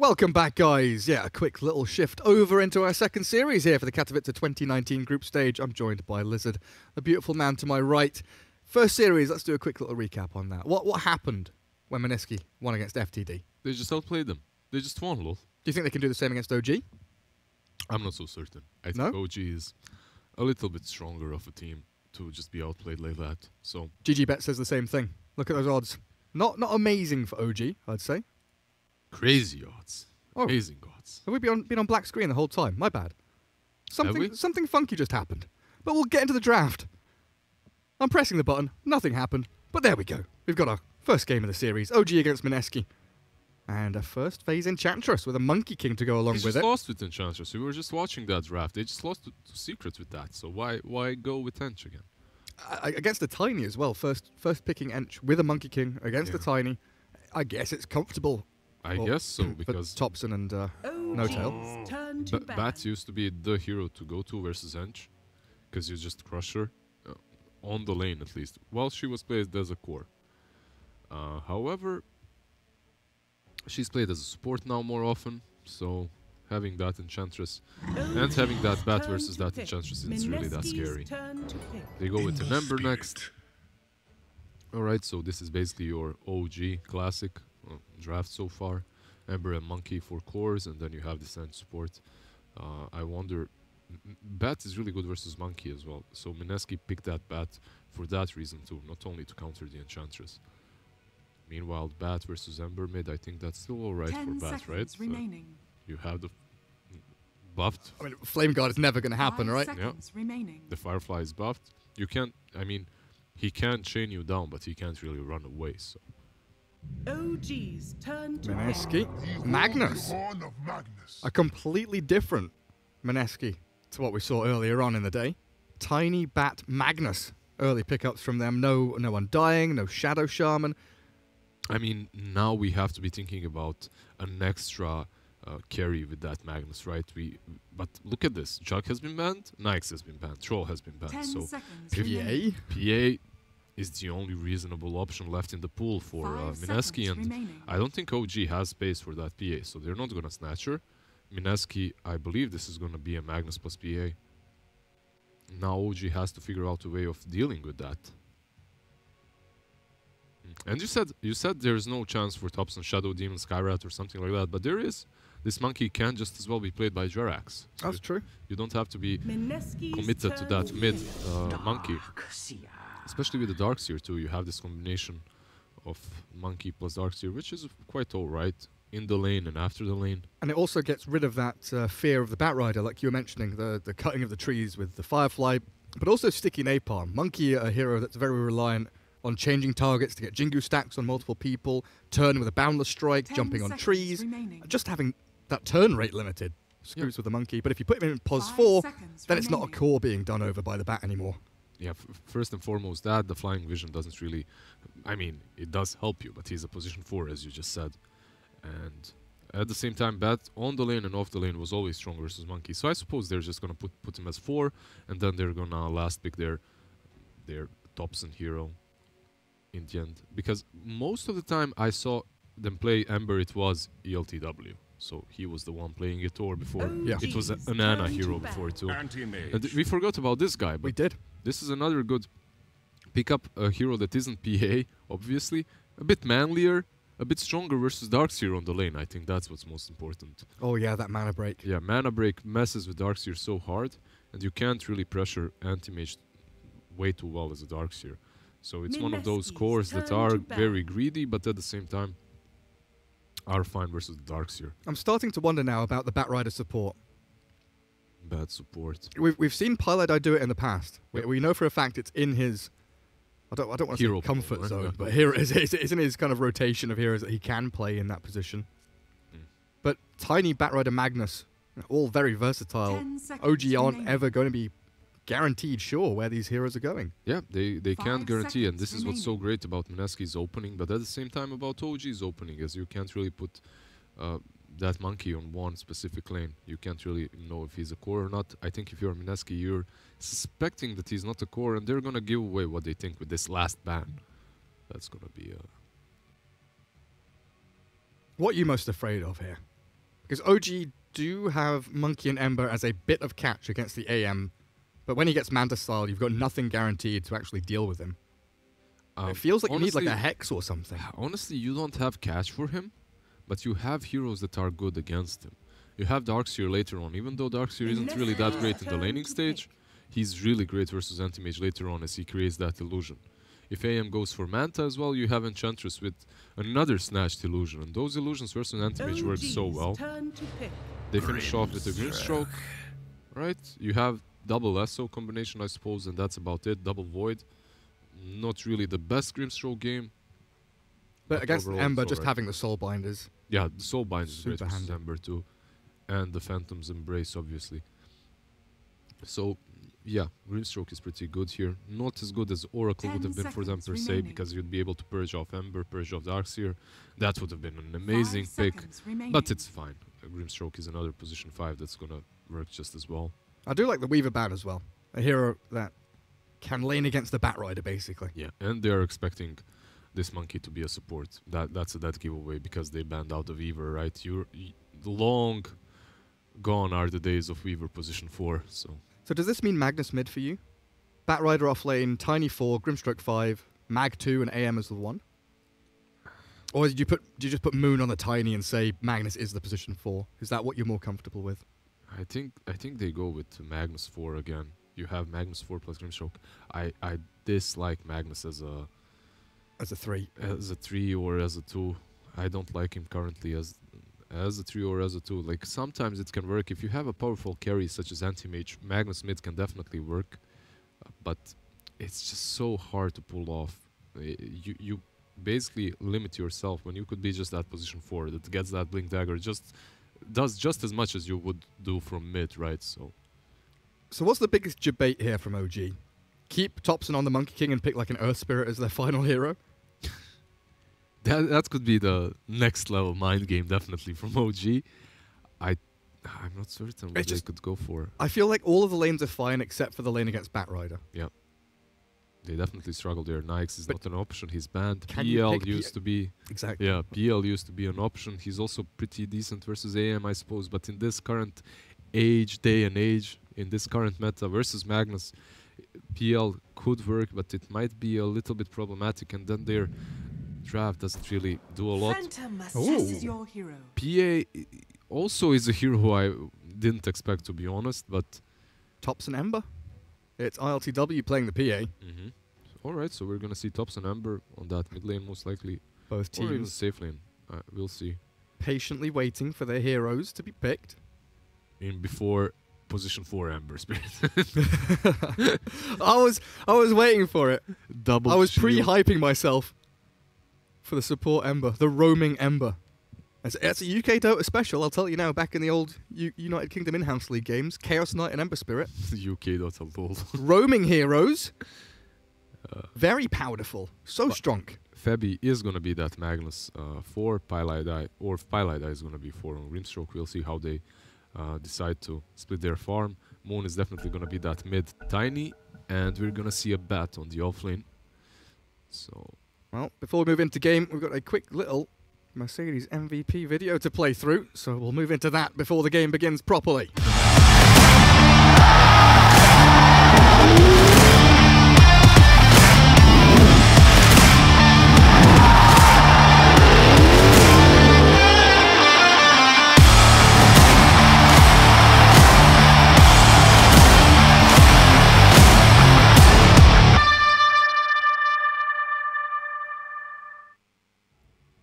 Welcome back, guys. Yeah, a quick little shift over into our second series here for the Katowice 2019 group stage. I'm joined by Lizard, the beautiful man to my right. First series, let's do a quick little recap on that. What happened when Mineski won against FTD? They just outplayed them. They just won, lol. Do you think they can do the same against OG? I'm not so certain. I think OG is a little bit stronger of a team to just be outplayed like that. So GGBet says the same thing. Look at those odds. Not amazing for OG, I'd say. Crazy odds. Oh. Amazing odds. Have we been on black screen the whole time? My bad. Something funky just happened. But we'll get into the draft. I'm pressing the button. Nothing happened. But there we go. We've got our first game of the series. OG against Mineski. And a first phase Enchantress with a Monkey King to go along with it. They just lost with Enchantress. We were just watching that draft. They just lost to Secrets with that. So why go with Ench again? Against the Tiny as well. First picking Ench with a Monkey King against the Tiny. I guess it's comfortable. I guess so, because Thompson and No Tail. Bat used to be the hero to go to versus Ench, because you just crush her, on the lane at least, while she was played as a core. However, she's played as a support now more often, so having that Enchantress and having that Bat versus that Enchantress is really that scary. They go with an Ember next. Alright, so this is basically your OG classic draft so far. Ember and Monkey for cores, and then you have this end support. I wonder, Bat is really good versus Monkey as well, so Mineski picked that Bat for that reason too, not only to counter the Enchantress. Meanwhile, Bat versus Ember mid, I think that's still alright for Bat, right? You have the buffed. I mean, Flame Guard is never going to happen, right? Yeah. The Firefly is buffed. You can't, I mean, he can chain you down, but he can't really run away, so. OG's turn to Mineski. Magnus. A completely different Mineski to what we saw earlier on in the day. Tiny Bat Magnus. Early pickups from them. No Undying, no Shadow Shaman. I mean, now we have to be thinking about an extra carry with that Magnus, right? But look at this. Jug has been banned, Nyx has been banned, Troll has been banned. So PA is the only reasonable option left in the pool for Mineski, and I don't think OG has space for that PA, so they're not going to snatch her. Mineski, I believe this is going to be a Magnus plus PA. Now OG has to figure out a way of dealing with that. And you said there's no chance for Thompson, Shadow Demon, Skyrat or something like that, but there is. This Monkey can just as well be played by Jerax. So that's true. You don't have to be committed to that mid Monkey. Especially with the Darkseer too, you have this combination of Monkey plus Darkseer, which is quite alright in the lane and after the lane. And it also gets rid of that fear of the Batrider, like you were mentioning, the cutting of the trees with the Firefly, but also sticky Napalm. Monkey, a hero that's very reliant on changing targets to get Jingu stacks on multiple people, turn with a Boundless Strike, jumping on trees. Just having that turn rate limited screws with the Monkey, but if you put him in pos 4, then it's not a core being done over by the Bat anymore. Yeah, first and foremost, that the flying vision doesn't really, I mean, it does help you, but he's a position 4, as you just said. And at the same time, Bat on the lane and off the lane was always strong versus Monkey. So I suppose they're just going to put him as 4, and then they're going to last pick their Thompson hero in the end. Because most of the time I saw them play Ember, it was ELTW. So he was the one playing it, or before it was an Ana hero before too. And we forgot about this guy. But we did. This is another good pick up, a hero that isn't PA, obviously. A bit manlier, a bit stronger versus Darkseer on the lane. I think that's what's most important. Oh yeah, that mana break. Yeah, mana break messes with Darkseer so hard, and you can't really pressure anti-mage way too well as a Darkseer. So it's one of those cores that are very greedy, but at the same time are fine versus Darkseer. I'm starting to wonder now about the Batrider support. Bad support. We've seen Pylodie do it in the past. We know for a fact it's in his, I don't want to say comfort zone, but here it's in his kind of rotation of heroes that he can play in that position. But Tiny Batrider Magnus, all very versatile. OG aren't ever going to be guaranteed sure where these heroes are going. Yeah, they can't guarantee, and this is what's so great about Mineski's opening, but at the same time about OG's opening, as you can't really put that Monkey on one specific lane. You can't really know if he's a core or not. I think if you're Mineski, you're suspecting that he's not a core, and they're gonna give away what they think with this last ban. That's gonna be What are you most afraid of here? Because OG do have Monkey and Ember as a bit of catch against the AM, but when he gets Manta style, you've got nothing guaranteed to actually deal with him. It feels like you need like a Hex or something. Honestly, you don't have catch for him, but you have heroes that are good against him. You have Darkseer later on, even though Darkseer isn't really that great in the laning stage, he's really great versus Anti-Mage later on as he creates that illusion. If AM goes for Manta as well, you have Enchantress with another snatched illusion, and those illusions versus Anti-Mage work so well. They finish off with a Grimstroke, right? You have double SO combination, I suppose, and that's about it. Double Void. Not really the best Grimstroke game. But against Ember, just having the Soul Binders. Yeah, the Soul Binders is great versus handy. Ember too. And the Phantom's Embrace, obviously. So, yeah, Grimstroke is pretty good here. Not as good as Oracle would have been for them per se, because you'd be able to purge off Ember, purge off Darkseer. That would have been an amazing pick. But it's fine. Grimstroke is another position 5 that's gonna work just as well. I do like the Weaver Bat as well. A hero that can lane against the Batrider, basically. Yeah, and they're expecting this Monkey to be a support. That's a dead giveaway because they banned out the Weaver, right? Long gone are the days of Weaver position 4, so... So does this mean Magnus mid for you? Batrider off lane, Tiny 4, Grimstroke 5, Mag 2, and AM as the 1? Or did you just put Moon on the Tiny and say Magnus is the position 4? Is that what you're more comfortable with? I think they go with Magnus 4 again. You have Magnus 4 plus Grimstroke. I dislike Magnus as a 3. As a 3 or as a 2. I don't like him currently as a 3 or as a 2. Like, sometimes it can work. If you have a powerful carry such as Anti-Mage, Magnus mid can definitely work. But it's just so hard to pull off. You basically limit yourself when you could be just that position 4 that gets that Blink Dagger, does just as much as you would do from mid, right? So what's the biggest debate here from OG? Keep Topson on the Monkey King and pick like an Earth Spirit as their final hero? That could be the next level mind game, definitely, from OG. I'm not certain what they could go for. I feel like all of the lanes are fine except for the lane against Batrider. Yeah. They definitely struggle there. Nyx is not an option. He's banned. Can PL used to be... Exactly. Yeah, PL used to be an option. He's also pretty decent versus AM, I suppose. But in this current day and age, in this current meta versus Magnus, PL could work, but it might be a little bit problematic. And then their draft doesn't really do a lot. Your hero. PA also is a hero who I didn't expect, to be honest, but... Topson Ember? It's ILTW playing the PA. Alright, so we're gonna see Topson Ember on that mid lane, most likely. Both teams. Or even safe lane. We'll see. Patiently waiting for their heroes to be picked. Before position 4 Ember Spirit. I was waiting for it. Double I was shield. pre-hyping myself for the support Ember, the roaming Ember. It's a UK Dota special, I'll tell you now, back in the old United Kingdom in-house league games, Chaos Knight and Ember Spirit. UK Dota lol. Roaming heroes. Very powerful. So strong. Febby is gonna be that Magnus 4, Pylai, or Pylai is gonna be 4 on Grimstroke. We'll see how they decide to split their farm. Moon is definitely gonna be that mid Tiny, and we're gonna see a bat on the offlane. So, well, before we move into game, we've got a quick little Mercedes MVP video to play through, so we'll move into that before the game begins properly.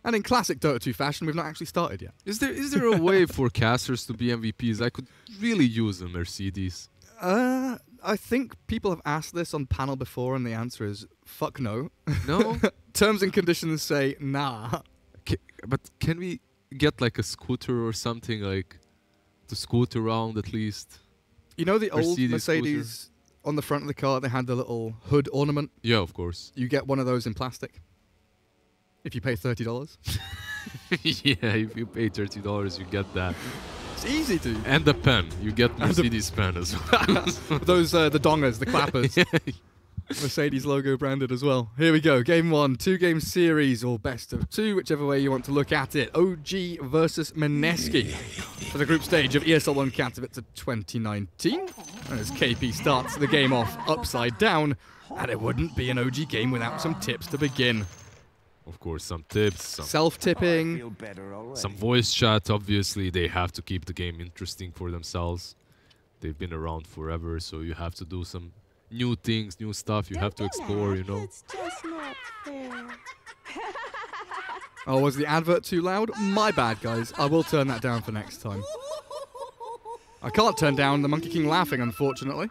And in classic Dota 2 fashion, we've not actually started yet. is there a way for casters to be MVPs? I could really use a Mercedes. I think people have asked this on panel before, and the answer is fuck no. No? Terms and conditions say nah. But can we get like a scooter or something, like to scoot around at least? You know the old Mercedes Mercedes on the front of the car, they had the little hood ornament? Yeah, of course. You get one of those in plastic. If you pay $30. Yeah, if you pay $30, you get that. It's easy to. And the pen. You get Mercedes pen as well. Those, the dongers, the clappers. Mercedes logo branded as well. Here we go. Game 1, 2-game series, or best of 2, whichever way you want to look at it. OG versus Mineski for the group stage of ESL One Katowice 2019. And as KP starts the game off upside down, and it wouldn't be an OG game without some tips to begin. Of course, some tips, some self-tipping, some voice chat. Obviously, they have to keep the game interesting for themselves. They've been around forever, so you have to do some new things, new stuff. You have to explore, you know. It's just not fair. Oh, was the advert too loud? My bad, guys. I will turn that down for next time. I can't turn down the Monkey King laughing, unfortunately.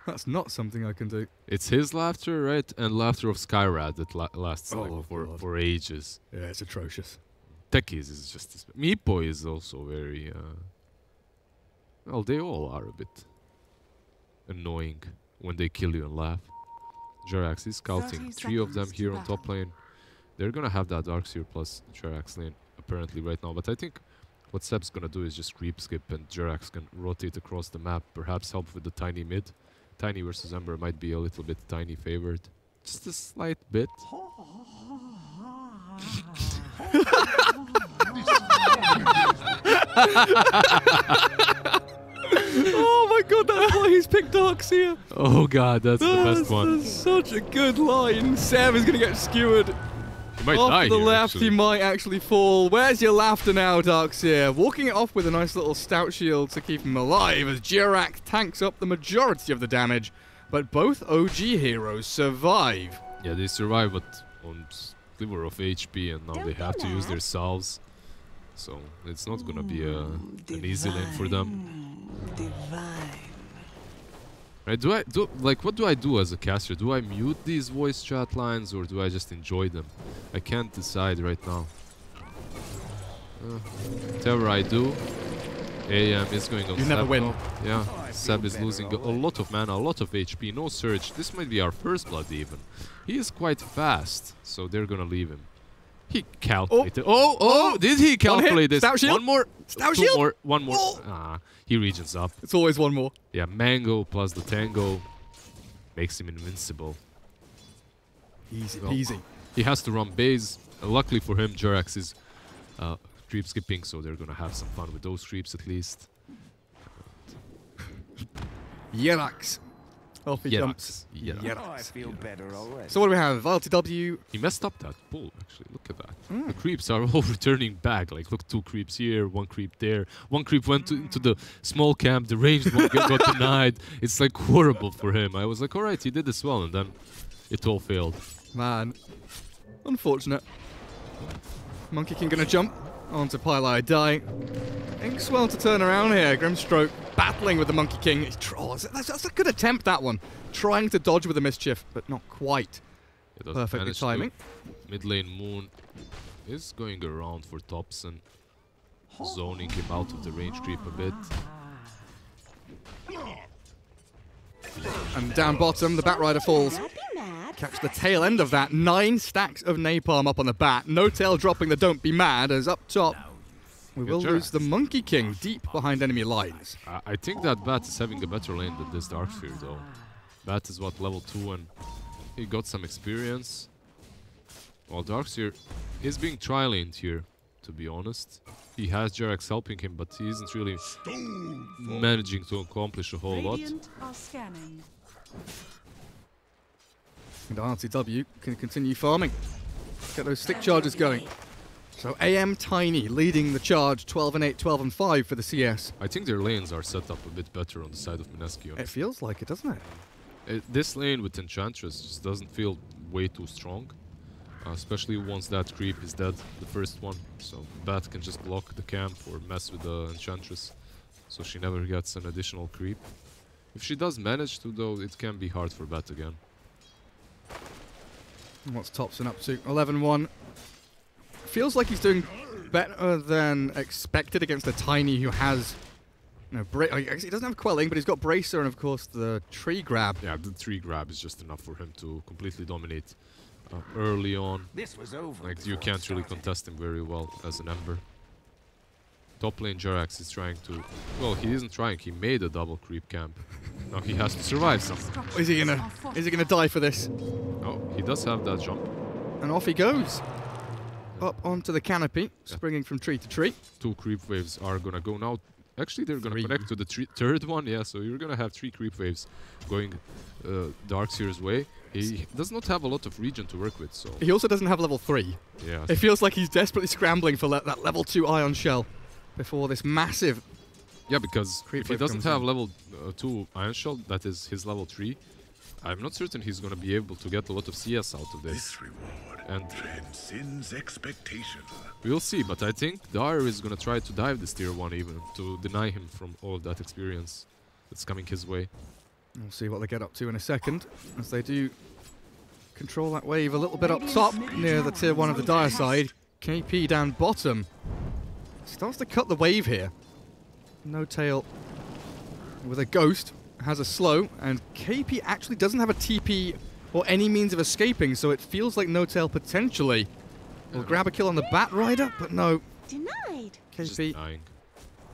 That's not something I can do. It's his laughter, right? And laughter of Skyrad that lasts like for ages. Yeah, it's atrocious. Techies is just... Meepo is also very... well, they all are a bit annoying when they kill you and laugh. Jerax is scouting. 3 of them here on top lane. They're gonna have that Darkseer plus Jerax lane apparently right now. But I think what Seb's gonna do is just creep skip and Jerax can rotate across the map. Perhaps help with the tiny mid. Tiny versus Ember might be a little bit Tiny favored. Just a slight bit. Oh my god, that's why he's picked Darkseer. Oh god, that's the best one. That's such a good line. Seb is going to get skewered. He might Off die to the here, left, actually. he might actually fall. Where's your laughter now, Darkseer? Walking it off with a nice little stout shield to keep him alive as Jerax tanks up the majority of the damage. But both OG heroes survive. Yeah, they survive, but on sliver of HP, and now they have to use their salves. So it's not gonna be an easy lane for them. Right? What do I do as a caster? Do I mute these voice chat lines or do I just enjoy them? I can't decide right now. Whatever I do, AM is going on. You never Seb win. now. Yeah, Seb is losing a lot of mana, a lot of HP, no surge. This might be our first blood even. He is quite fast, so they're gonna leave him. He calculated. Oh, did he calculate this? Stout shield? One more. Stout Two shield? more. One more. Oh. Ah, he regions up. It's always one more. Yeah, Mango plus the Tango makes him invincible. Easy Well, peasy. He has to run base. Luckily for him, Jerax is creep skipping, so they're gonna have some fun with those creeps at least. Jerax. Off he jumps. Jerax. I feel better already. So what do we have? LTW. He messed up that pull, actually. Look at that. The creeps are all returning back. Like, look, 2 creeps here, 1 creep there. 1 creep went into the small camp. The ranged one got denied. It's like horrible for him. I was like, all right, he did this well, and then it all failed. Man. Unfortunate. Monkey King gonna jump onto Pylai Die. Inkswell to turn around here. Grimstroke battling with the Monkey King. That's a good attempt, that one. Trying to dodge with the mischief, but not quite. It does Perfectly manage timing. to. Mid lane Moon is going around for Thompson, zoning him out of the range creep a bit. And down bottom, the Batrider falls. Catch the tail end of that. 9 stacks of napalm up on the bat. No tail dropping the don't be mad, as up top we will lose the Monkey King deep behind enemy lines. I think that Bat is having a better lane than this Darkseer though. Bat is what, level 2, and he got some experience. While Darkseer is being tri-laned here, to be honest. He has Jerax helping him, but he isn't really managing to accomplish a whole lot. Radiant are scanning. And RTW can continue farming. Get those stick charges going. So AM Tiny leading the charge, 12 and 8, 12 and 5 for the CS. I think their lanes are set up a bit better on the side of Mineski. It feels like it, doesn't it? This lane with Enchantress just doesn't feel way too strong. Especially once that creep is dead, the first one. So Bat can just block the camp or mess with the Enchantress. So she never gets an additional creep. If she does manage to though, it can be hard for Bat again. And what's Thompson up to? 11-1. Feels like he's doing better than expected against a Tiny who has... No, he doesn't have Quelling, but he's got Bracer and of course the Tree Grab. Yeah, the Tree Grab is just enough for him to completely dominate early on. This was over. Like, you can't really contest him very well as an Ember. Top lane Jerax is trying to... Well, he isn't trying. He made a double creep camp. Now he has to survive somehow. Is he gonna die for this? Oh, he does have that jump. And off he goes. Up onto the canopy, springing from tree to tree. 2 creep waves are gonna go now. Actually, they're gonna 3. connect to the third one. Yeah, so you're gonna have 3 creep waves going Darkseer's way. He does not have a lot of region to work with, so... He also doesn't have level 3. Yeah. It feels like he's desperately scrambling for that level 2 ion shell before this massive... Yeah, because creep if he wave doesn't comes have in. level 2 iron shell, that is his level 3, I'm not certain he's gonna be able to get a lot of CS out of this. This reward And transcends expectation. we'll see, but I think Dire is gonna try to dive this tier 1 even, to deny him from all of that experience that's coming his way. We'll see what they get up to in a second, as they do control that wave a little bit up top, near the tier 1 of the Dire side. KP down bottom. Starts to cut the wave here. No tail with a ghost, has a slow, and KP actually doesn't have a TP or any means of escaping, so it feels like No Tail potentially will grab a kill on the Bat Rider, but no. Denied. Just KP, dying.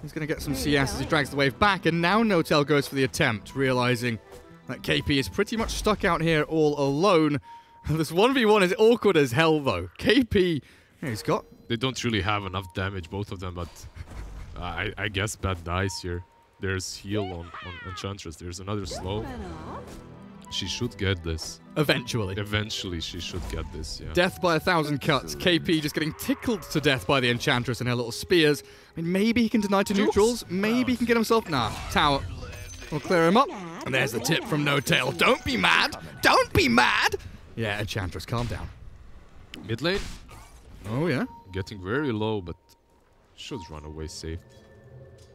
he's going to get some CS as he drags the wave back, and now No Tail goes for the attempt, realizing that KP is pretty much stuck out here all alone. This 1v1 is awkward as hell, though. KP, he's got... They don't really have enough damage, both of them, but I guess Bat dies here. There's heal on Enchantress. There's another slow. She should get this. Eventually. Eventually, she should get this, yeah. Death by 1,000 cuts. KP just getting tickled to death by the Enchantress and her little spears. I mean, maybe he can deny to neutrals. Maybe he can get himself... Nah, tower. We'll clear him up. And there's the tip from No Tail. Don't be mad. Don't be mad. Yeah, Enchantress, calm down. Mid lane, Oh, yeah. getting very low, but should run away safe.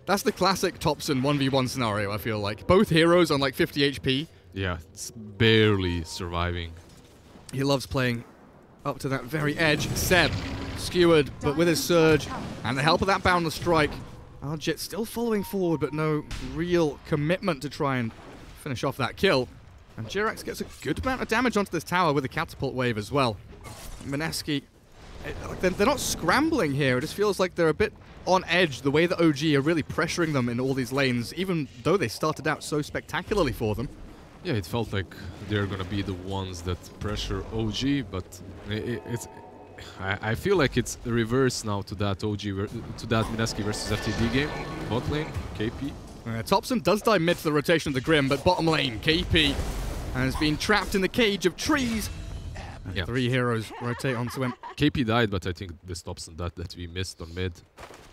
That's the classic Thompson 1v1 scenario, I feel like. Both heroes on like 50 HP. Yeah, it's barely surviving. He loves playing up to that very edge. Seb, skewered, but with his surge and the help of that Boundless Strike, Aljit still following forward, but no real commitment to try and finish off that kill. And Jerax gets a good amount of damage onto this tower with a catapult wave as well. Mineski, they're not scrambling here. It just feels like they're a bit on edge, the way that OG are really pressuring them in all these lanes, even though they started out so spectacularly for them. Yeah, it felt like they're gonna be the ones that pressure OG, but I feel like it's the reverse now to that to that Mineski versus FTD game. Bot lane, KP. Thompson does die mid to the rotation of the Grim, but bottom lane, KP has been trapped in the cage of trees. Yeah. 3 heroes rotate onto him. KP died, but I think this Thompson that we missed on mid,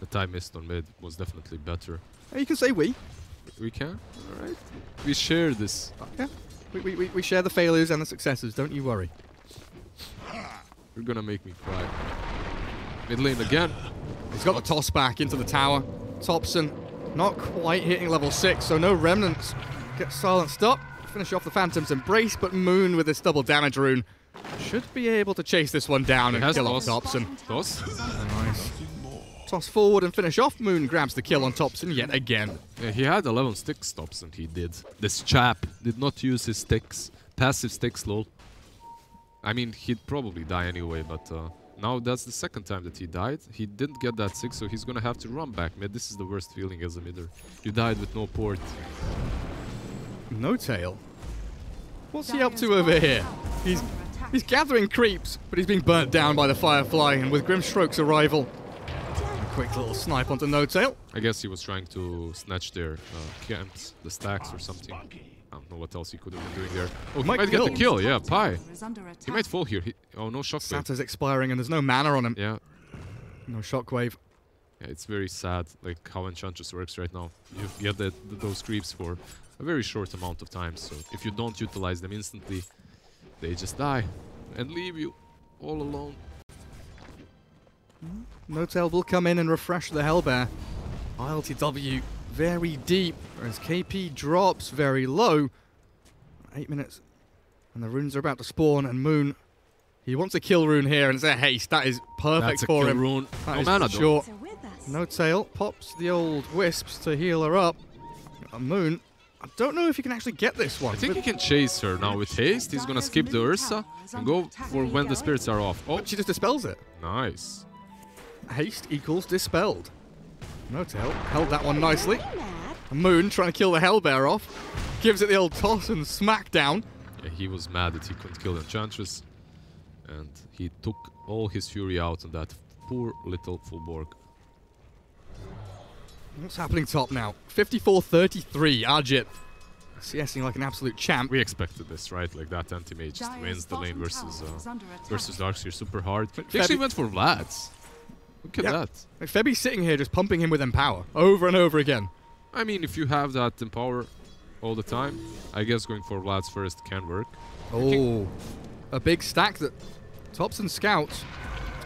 that I missed on mid, was definitely better. You can say we. We can? Alright. We share this. Yeah. We share the failures and the successes, don't you worry. You're gonna make me cry. Mid lane again. He's got the toss back into the tower. Thompson not quite hitting level 6, so no remnants. Gets silenced up. Finish off the Phantom's Embrace, but Moon with this double damage rune should be able to chase this one down and kill off Thompson. Toss? Nice. Toss forward and finish off. Moon grabs the kill on Thompson yet again. Yeah, he had 11 sticks, Thompson, he did. This chap did not use his sticks. Passive sticks, lol. I mean, he'd probably die anyway, but now that's the second time that he died. He didn't get that 6, so he's gonna have to run back mid. This is the worst feeling as a midder. You died with no port. No Tail. What's he up to over here? He's gathering creeps, but he's being burnt down by the Firefly, and with Grimstroke's arrival, a quick little snipe onto No Tail. I guess he was trying to snatch their camps, the stacks or something. I don't know what else he could have been doing there. Oh, he Might might get the kill, yeah, Pi. Is under He attack. might fall here. Oh, no shockwave. Santa's expiring, and there's no mana on him. Yeah. No shockwave. Yeah, it's very sad, like how Enchantress works right now. You get those creeps for a very short amount of time, so if you don't utilize them instantly, they just die and leave you all alone. No Tail will come in and refresh the Hellbear. ILTW very deep, as KP drops very low. 8 minutes, and the runes are about to spawn, and Moon, he wants a kill rune here, and it's a haste. That is perfect That's a for kill him. rune. That No is mana, for though. sure. So with us. No Tail pops the old wisps to heal her up. Moon, I don't know if you can actually get this one. I think he can chase her now with haste. He's gonna skip the Ursa and go for when the spirits are off. Oh, But she just dispels it. nice. Haste equals dispelled. No tail. Held that one nicely. Are you mad? Moon trying to kill the Hellbear off. Gives it the old toss and smackdown. Yeah, he was mad that he couldn't kill the Enchantress. And he took all his fury out on that poor little Fullborg. What's happening top now? 54-33, Arjit. CSing like an absolute champ. We expected this, right? Like that anti-mage just Dire's wins the lane bottom versus tower is under attack. Darkseer super hard. But He actually Febby- went for Vlad's. Look at Yeah. that. Like Febby's sitting here just pumping him with Empower over and over again. I mean, if you have that Empower all the time, I guess going for Vlad's first can work. Oh, a big stack that Topson scouts.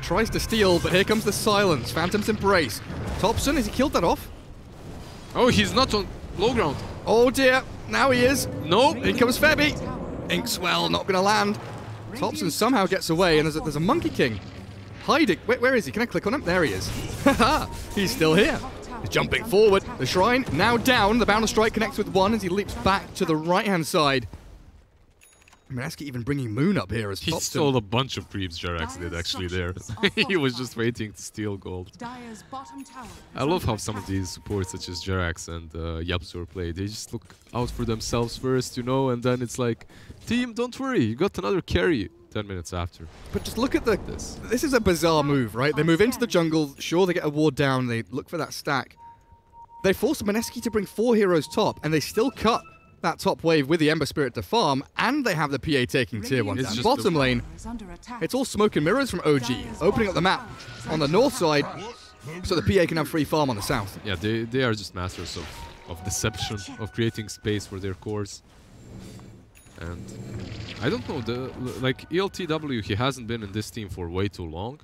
Tries to steal, but here comes the silence. Phantom's Embrace. Topson, has he killed that off? Oh, he's not on low ground. Oh dear, now he is. No. In comes Febby. Inkswell not going to land. Topson somehow gets away, and there's a Monkey King. Hiding. Where is he? Can I click on him? There he is. Haha, he's still here. He's jumping forward. The Shrine now down. The Bound Strike connects with one as he leaps back to the right-hand side. Mineski even bringing Moon up here as He Topson. stole a bunch of creeps Jerax did actually there. He was just waiting to steal gold. Dire's bottom tower I love how some of these supports such as Jerax and Yapsur play. They just look out for themselves first, you know, and then it's like, team, don't worry, you got another carry 10 minutes after. But just look at the... This. This is a bizarre move, right? They move into the jungle. Sure, they get a ward down. They look for that stack. They force Mineski to bring 4 heroes top, and they still cut that top wave with the Ember Spirit to farm, and they have the PA taking tier 1 It's down. just Bottom the- lane, it's all smoke and mirrors from OG, opening up the map on the north side, so the PA can have free farm on the south. Yeah, they are just masters of deception, of creating space for their cores. And I don't know, like ELTW, he hasn't been in this team for way too long,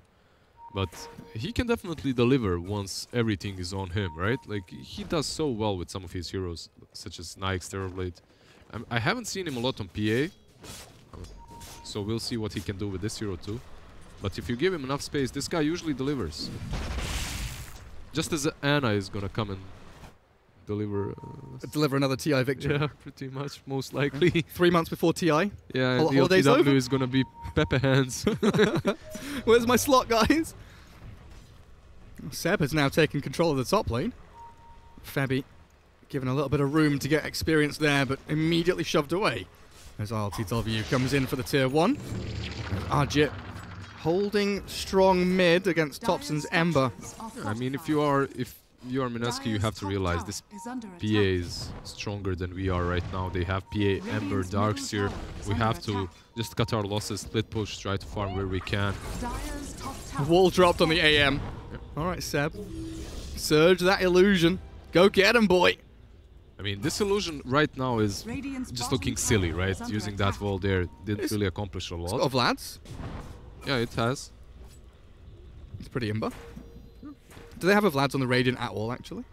but he can definitely deliver once everything is on him, right? Like, he does so well with some of his heroes, such as Nyx, Terrorblade. I haven't seen him a lot on PA, so we'll see what he can do with this hero too. But if you give him enough space, this guy usually delivers. Just as Anna is gonna come and deliver... Deliver another TI victory. yeah, pretty much, most likely. 3 months before TI. Yeah, and the Holiday's LTW over? is gonna be Pepe Hands. Where's my slot, guys? Seb has now taken control of the top lane. Febby given a little bit of room to get experience there, but immediately shoved away as RLTW comes in for the tier 1. Arjit holding strong mid against Topson's Ember. I mean, if you are Mineski, you have to realize this PA is stronger than we are right now. They have PA, Ember, Darkseer. We have to just cut our losses, split push, try to farm where we can. Wall dropped on the AM. Alright, Seb. Surge that illusion. Go get him, boy. I mean, this illusion right now is just looking silly, right? Using that wall there didn't really accomplish a Got lot. of lads. Yeah, it has. It's pretty imber. Do they have a Vlads on the Radiant at all, actually?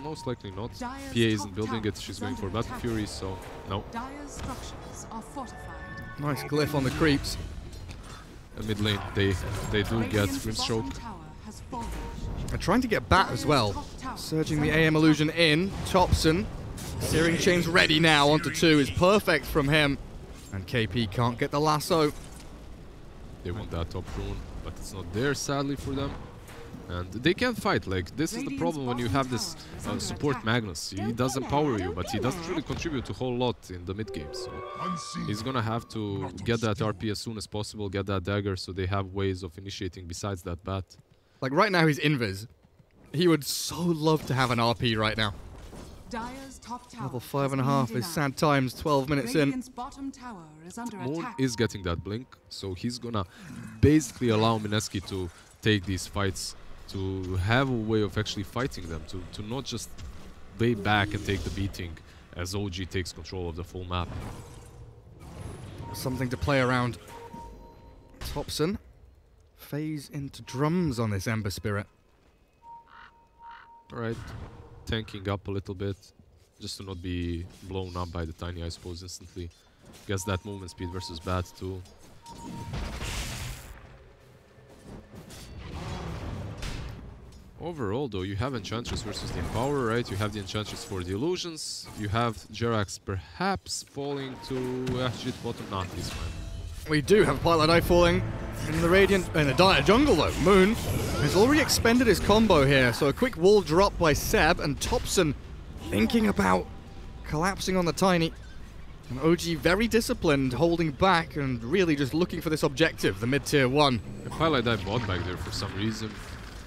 Most likely not. PA isn't building it, she's going for Battle Fury, so no. Dire's structures are fortified. Nice glyph on the creeps. Mid lane, they do get Grimstroke. They're trying to get Bat as well. Surging the AM illusion in. Topson. Searing Chain's ready now. Onto 2 is perfect from him. And KP can't get the lasso. They want that top rune, but it's not there, sadly, for them. And they can't fight. Like, this is the problem when you have this support Magnus. He does empower you, but he doesn't really contribute a whole lot in the mid game. So he's gonna have to get that RP as soon as possible, get that dagger, so they have ways of initiating besides that bat. Like right now he's invis. He would so love to have an RP right now. Level 5.5 is sad times, 12 minutes in. Moon is getting that blink, so he's gonna basically allow Mineski to take these fights, to have a way of actually fighting them, to not just lay back and take the beating as OG takes control of the full map. Something to play around. Topson phase into drums on this Ember Spirit. Alright, tanking up a little bit, just to not be blown up by the Tiny, I suppose, instantly. Gets that movement speed versus Bat too. Overall though, you have Enchantress versus the Empower, right? You have the Enchantress for the illusions. You have Jerax perhaps falling to Ajit bottom. Nah, he's fine. We do have Pilot Eye falling. in the Dire jungle though. Moon has already expended his combo here, so a quick wall drop by Seb, and Thompson thinking about collapsing on the Tiny. And OG very disciplined, holding back and really just looking for this objective, the mid-tier 1. The Highlight dive bot back there for some reason.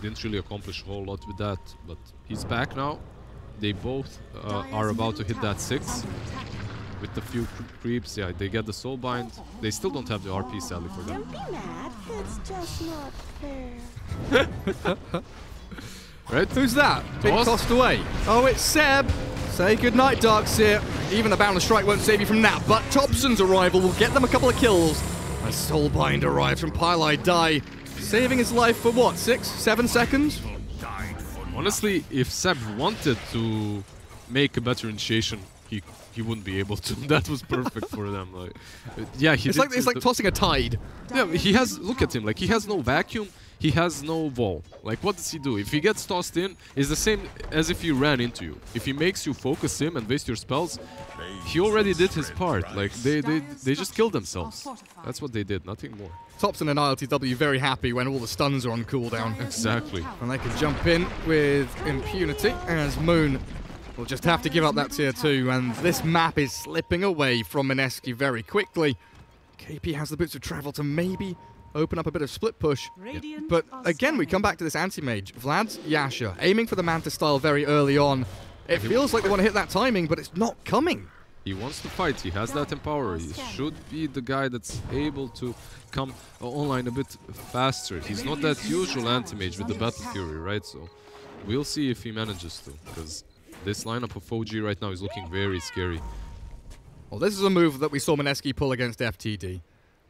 Didn't really accomplish a whole lot with that, but he's back now. They both are about to hit that 6. With the few creeps, yeah, they get the soul bind. They still don't have the RP, sadly, for them. Don't be mad. It's just not fair. Right? Who's that? Big tossed away. Oh, it's Seb. Say goodnight, Darkseer. Even the Boundless Strike won't save you from that, but Thompson's arrival will get them a couple of kills. A Soulbind arrives from Pylai Dai, saving his life for what, 6, 7 seconds? Honestly, if Seb wanted to make a better initiation, he wouldn't be able to. That was perfect for them. Like, yeah, it's like tossing a tide. Yeah, he has. Look at him. Like, he has no vacuum. He has no wall. Like, what does he do? If he gets tossed in, it's the same as if he ran into you. If he makes you focus him and waste your spells, he already did his part. Like, they just killed themselves. That's what they did. Nothing more. Thompson and ILTW very happy when all the stuns are on cooldown. Exactly. And they can jump in with impunity, as Moon will just have to give up that tier 2, and this map is slipping away from Mineski very quickly. KP has the boots of travel to maybe open up a bit of split push. But again, we come back to this anti-mage. Vlad's Yasha, aiming for the Manta style very early on. It feels like they want to hit that timing, but it's not coming. He wants to fight. He has that empower. He should be the guy that's able to come online a bit faster. He's not that usual anti-mage with the Battle Fury, right? So we'll see if he manages to, because this lineup of OG right now is looking very scary. Well, this is a move that we saw Mineski pull against FTD.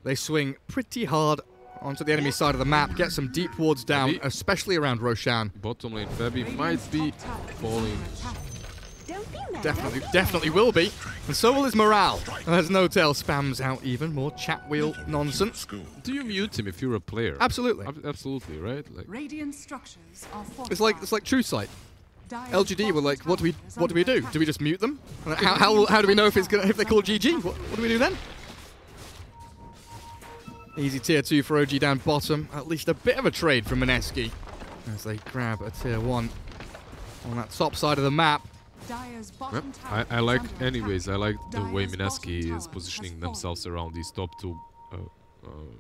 They swing pretty hard onto the enemy side of the map, get some deep wards down, especially around Roshan. Bottom lane Febby might be falling. Definitely will be. And so will his morale, as No-Tail spams out even more chat wheel nonsense. Do you mute him if you're a player? Absolutely. Absolutely, right? Like, Radiant structures are it's like True Sight. LGD were like, what do we do? Do we just mute them? How do we know if they call GG? What do we do then? Easy tier 2 for OG down bottom. At least a bit of a trade from Mineski as they grab a tier 1 on that top side of the map. Yep. I like the way Mineski is positioning themselves around these top 2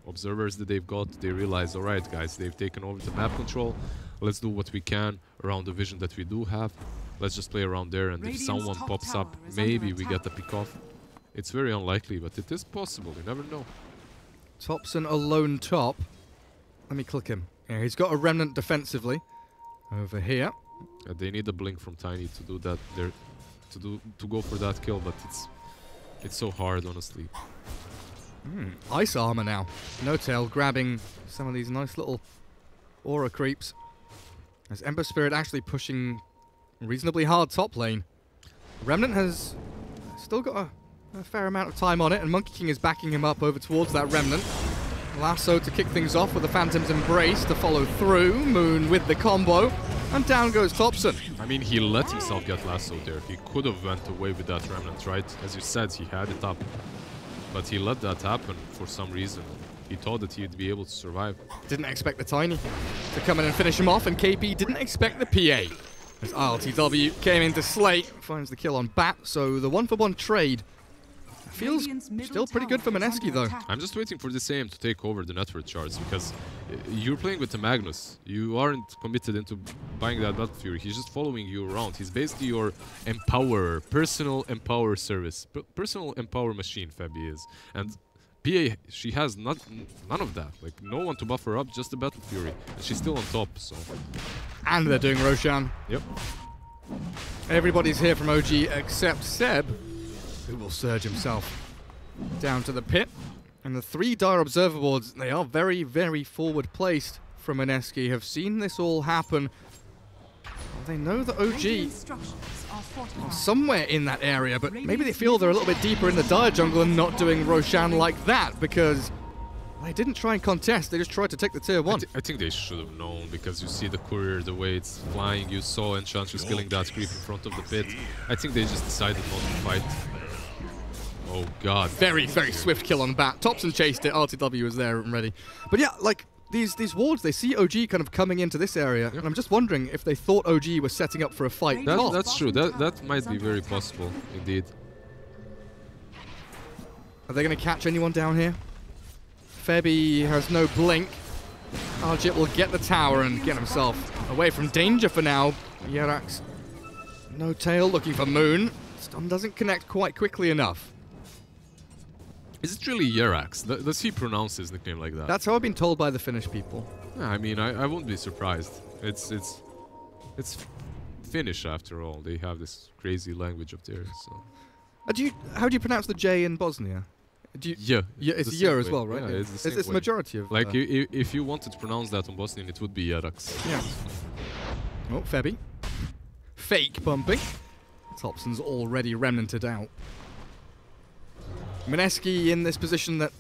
observers that they've got. They realize, all right, guys, they've taken over the map control. Let's do what we can around the vision that we do have. Let's just play around there, and if someone pops up, maybe we get the pick off. It's very unlikely, but it is possible. You never know. Thompson alone top. Let me click him. Yeah, he's got a remnant defensively over here. They need a blink from Tiny to do that. To go for that kill, but it's so hard, honestly. Ice armor now. No-Tail grabbing some of these nice little aura creeps. As Ember Spirit actually pushing reasonably hard top lane. Remnant has still got a fair amount of time on it, and Monkey King is backing him up over towards that Remnant. Lasso to kick things off with the Phantom's Embrace to follow through. Moon with the combo, and down goes Thompson. I mean, he let himself get lassoed there. He could have went away with that Remnant, right? As you said, he had it up. But he let that happen for some reason. He thought that he'd be able to survive. Didn't expect the Tiny to come in and finish him off, and KP didn't expect the PA. As ILTW came in to slay, finds the kill on Bat, so the 1-for-1 trade feels still pretty good for Mineski, though. I'm just waiting for this AM to take over the network charts, because you're playing with the Magnus. You aren't committed into buying that Battle Fury. He's just following you around. He's basically your empower, personal empower service. Personal empower machine, Febby is. And PA, she has none of that. Like, no one to buff her up, just the Battle Fury. And she's still on top, so... And they're doing Roshan. Yep. Everybody's here from OG except Seb, who will surge himself down to the pit. And the 3 Dire Observer boards, they are very, very forward placed from Mineski, have seen this all happen. They know that OG are somewhere in that area, but maybe they feel they're a little bit deeper in the Dire jungle and not doing Roshan like that, because they didn't try and contest, they just tried to take the tier 1. I think they should have known, because you see the courier, the way it's flying, you saw Enchantress killing that creep in front of the pit. I think they just decided not to fight. Oh god. Very, very swift kill on Bat. Topson chased it, RTW was there and ready. But yeah, like, these wards, they see OG kind of coming into this area, and I'm just wondering if they thought OG was setting up for a fight. That's true. That might be very possible, indeed. Are they going to catch anyone down here? Febby has no blink. Arjit will get the tower and get himself away from danger for now. Yerax, no tail, looking for Moon. Stun doesn't connect quite quickly enough. Is it really Yerax? Does he pronounce his nickname like that? That's how I've been told by the Finnish people. Yeah, I mean, I wouldn't be surprised. It's Finnish after all. They have this crazy language up there. So. How do you pronounce the J in Bosnia? Yeah, it's a year as well, right? Yeah, it's the same It's way. majority of... Like, if you wanted to pronounce that on Bosnian, it would be Yerax. Yeah. Oh, Febby. Fake bumping. Topson's already remnanted out. Mineski in this position that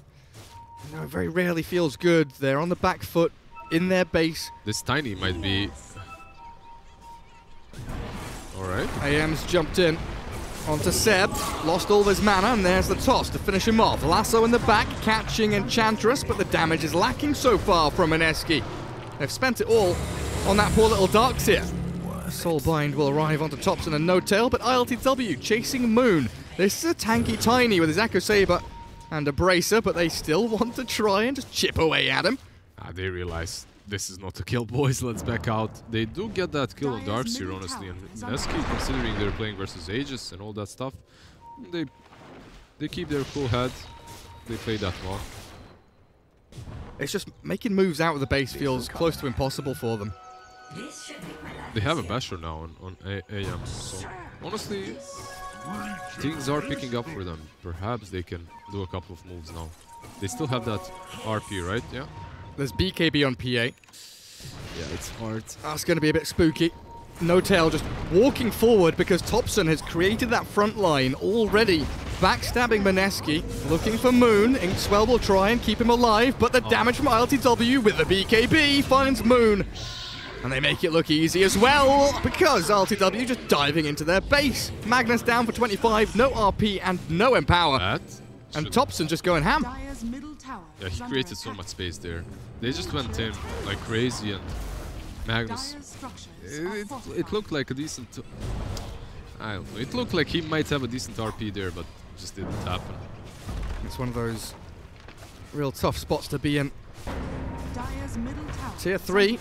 very rarely feels good. They're on the back foot, in their base. This Tiny might be... Alright. AM's jumped in onto Seb, lost all of his mana, and there's the toss to finish him off. Lasso in the back, catching Enchantress, but the damage is lacking so far from Mineski. They've spent it all on that poor little Darkseer. Soulbind will arrive onto Topson and No Tail, but ILTW chasing Moon. This is a tanky Tiny with his Echo Saber and a Bracer, but they still want to try and just chip away at him. They realize this is not a kill, boys. Let's back out. They do get that kill on Darkseer, honestly, and Mineski, considering they're playing versus Aegis and all that stuff, they keep their cool head. They play that well. It's just making moves out of the base feels close to impossible for them. They have a Basher now on AM, so honestly, things are picking up for them. Perhaps they can do a couple of moves now. They still have that RP, right? Yeah? There's BKB on PA. Yeah, it's hard. That's going to be a bit spooky. No Tail just walking forward because Topson has created that front line already. Backstabbing Mineski, looking for Moon. Inkswell will try and keep him alive, but the damage from ILTW with the BKB finds Moon. And they make it look easy as well, because ILTW just diving into their base. Magnus down for 25, no RP and no Empower. And Topson just going ham. Yeah, he created so much space there. They just went in like crazy, and Magnus... It looked like a decent... I don't know. It looked like he might have a decent RP there, but it just didn't happen. It's one of those real tough spots to be in. Tier 3.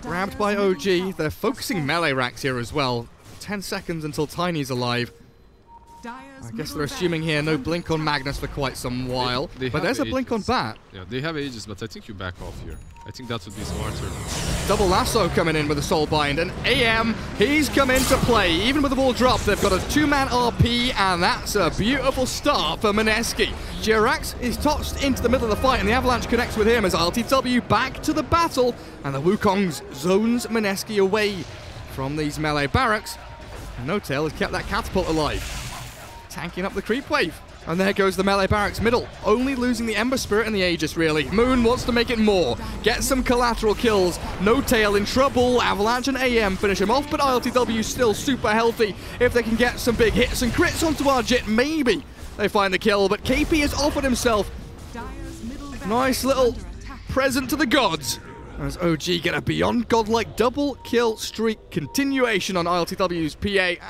Grabbed by OG. They're focusing melee racks here as well. 10 seconds until Tiny's alive. I guess they're assuming here no blink on Magnus for quite some while. But there's a blink on Bat. Yeah, they have Aegis, but I think you back off here. I think that would be smarter. Double Lasso coming in with a Soulbind. And AM, he's come into play. Even with the ball dropped, they've got a 2-man RP, and that's a beautiful start for Mineski. Jirax is tossed into the middle of the fight, and the Avalanche connects with him as ILTW back to the battle. And the Wukongs zones Mineski away from these melee barracks. And No Tail has kept that catapult alive. Tanking up the creep wave. And there goes the melee barracks middle. Only losing the Ember Spirit and the Aegis, really. Moon wants to make it more. Get some collateral kills. No Tail in trouble. Avalanche and AM finish him off, but ILTW still super healthy. If they can get some big hits and crits onto Arjit, maybe they find the kill. But KP has offered himself. Nice little present to the gods. As OG get a beyond godlike double kill streak continuation on ILTW's PA,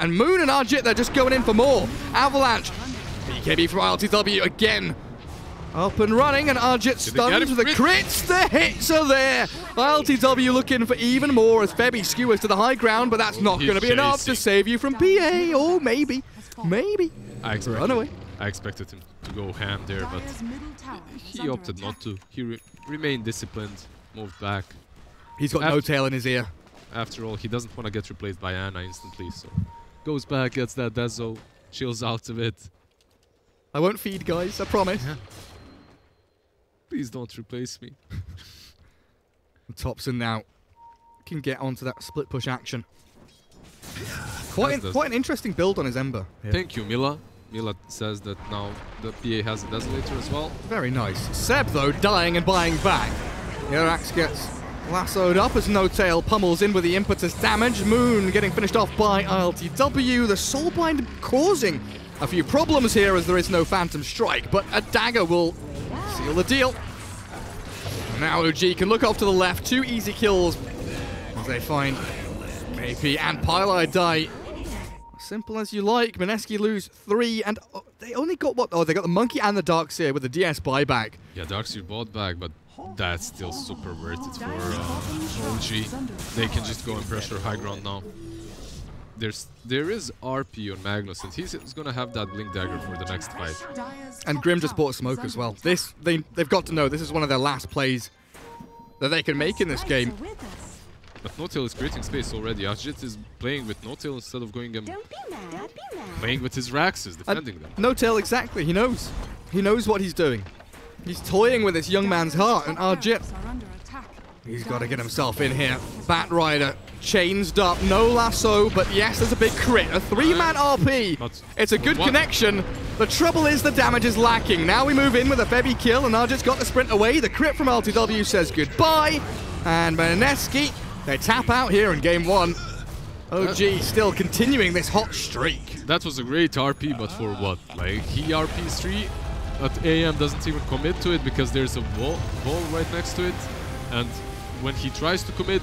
and Moon and Arjit, they're just going in for more. Avalanche, BKB from ILTW again. Up and running, and Arjit stunned with the crits. The hits are there. ILTW looking for even more as Febby skewers to the high ground, but that's not going to be enough to save you from PA. Or maybe. I expected him to go ham there, but he opted not to. He remained disciplined. Moved back. He's got No Tail in his ear. After all, he doesn't want to get replaced by Anna instantly, so goes back, gets that Dezo, chills out a bit. I won't feed, guys, I promise. Yeah. Please don't replace me. Topson now can get onto that split push action. Quite an interesting build on his Ember. Yeah. Thank you, Mila. Mila says that now the PA has a Desolator as well. Very nice. Seb, though, dying and buying back. Yerax gets lassoed up as No Tail pummels in with the impetus damage. Moon getting finished off by ILTW. The Soulbind causing a few problems here as there is no Phantom Strike, but a dagger will seal the deal. Now OG can look off to the left. 2 easy kills as they find AP and Pylai die. Simple as you like. Mineski lose 3, and they only got what? Oh, they got the Monkey and the Darkseer with the DS buyback. Yeah, Darkseer bought back, but that's still super worth it for OG. They can just go and pressure high ground now. There is RP on Magnus, and he's gonna have that Blink Dagger for the next fight. And Grim just bought Smoke as well. They've got to know this is one of their last plays that they can make in this game. But No-Tail is creating space already. Ajit is playing with No-Tail instead of going and playing with his Raxes, defending them. No-Tail, exactly. He knows. He knows what he's doing. He's toying with this young man's heart, and Ajit, he's got to get himself in here. Batrider chained up, no lasso, but yes, there's a big crit. A 3-man RP. It's a good connection. The trouble is the damage is lacking. Now we move in with a Febby kill, and Ajit's got the sprint away. The crit from LTW says goodbye. And Mineski, they tap out here in game 1. OG still continuing this hot streak. That was a great RP, but for what? Like, he RPs 3, but AM doesn't even commit to it because there's a wall right next to it. And when he tries to commit,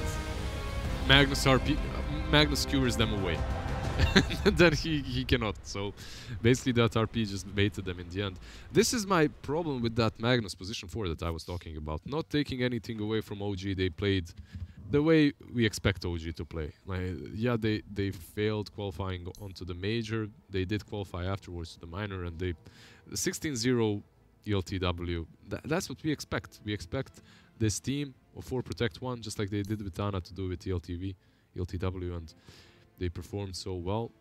Magnus skewers them away. And then he cannot. So basically that RP just baited them in the end. This is my problem with that Magnus position 4 that I was talking about. Not taking anything away from OG. They played the way we expect OG to play. Like, yeah, they failed qualifying onto the major. They did qualify afterwards to the minor, and they 16-0 ELTW. That's what we expect. We expect this team of 4 Protect 1, just like they did with Ana, to do with ELTW, and they performed so well.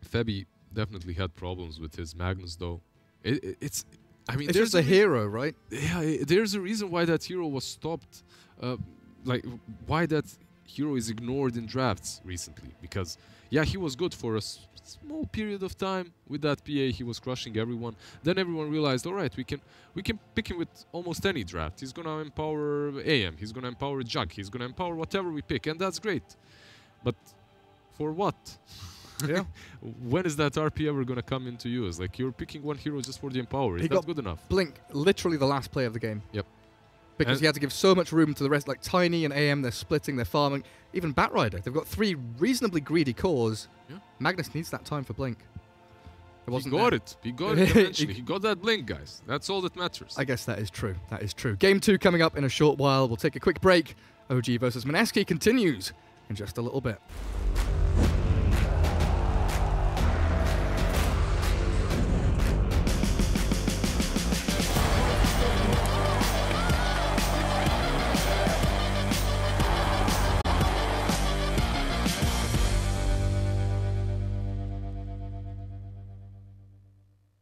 Febby definitely had problems with his Magnus, though. It's just a hero, right? Yeah, there's a reason why that hero was stopped. Like, why that hero is ignored in drafts recently. Because, yeah, he was good for a small period of time with that PA. He was crushing everyone. Then everyone realized, all right, we can pick him with almost any draft. He's gonna empower AM. He's gonna empower Jug. He's gonna empower whatever we pick, and that's great. But for what? Yeah. When is that RP ever gonna come into use? Like, you're picking one hero just for the empower. Is that good enough? Blink, literally the last play of the game. Yep. Because he had to give so much room to the rest, like Tiny and AM, they're splitting, they're farming. Even Batrider, they've got 3 reasonably greedy cores. Yeah. Magnus needs that time for Blink. He got it eventually. He got that Blink, guys. That's all that matters. I guess that is true. That is true. Game 2 coming up in a short while. We'll take a quick break. OG versus Mineski continues in just a little bit.